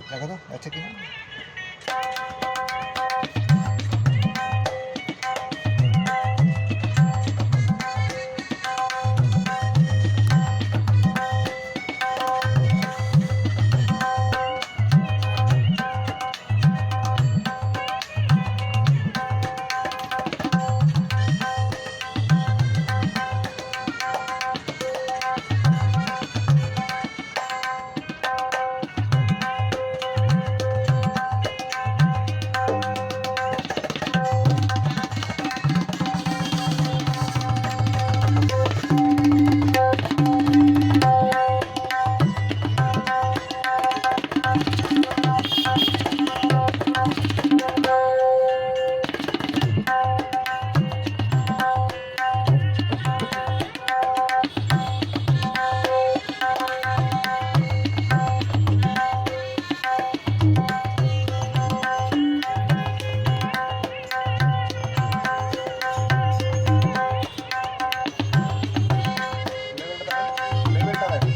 দেখো তো আচ্ছা কি লেভেলটা দেখো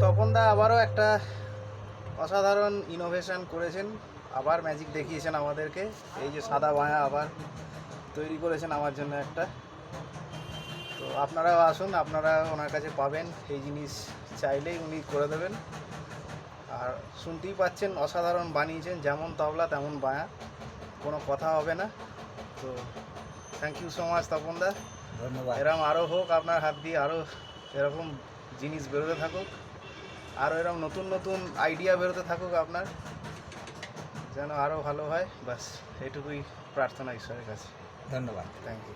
তপনদা আবারও একটা অসাধারণ ইনোভেশন করেছেন, আবার ম্যাজিক দেখিয়েছেন আমাদেরকে। এই যে সাদা বাঁয়া আবার তৈরি করেছেন আমার জন্য একটা। তো আপনারাও আসুন, আপনারা ওনার কাছে পাবেন এই জিনিস, চাইলেই উনি করে দেবেন। আর শুনতেই পাচ্ছেন অসাধারণ বানিয়েছেন, যেমন তবলা তেমন বাঁয়া, কোনো কথা হবে না। তো থ্যাংক ইউ সো মাচ তপনদা, ধন্যবাদ। এরকম আরও হোক আপনার হাত দিয়ে, আরও এরকম জিনিস বেরোতে থাকুক, আরও এরকম নতুন নতুন আইডিয়া বেরোতে থাকুক আপনার, যেন আরও ভালো হয়। বাস এইটুকুই প্রার্থনা ঈশ্বরের কাছে। ধন্যবাদ। Thank you.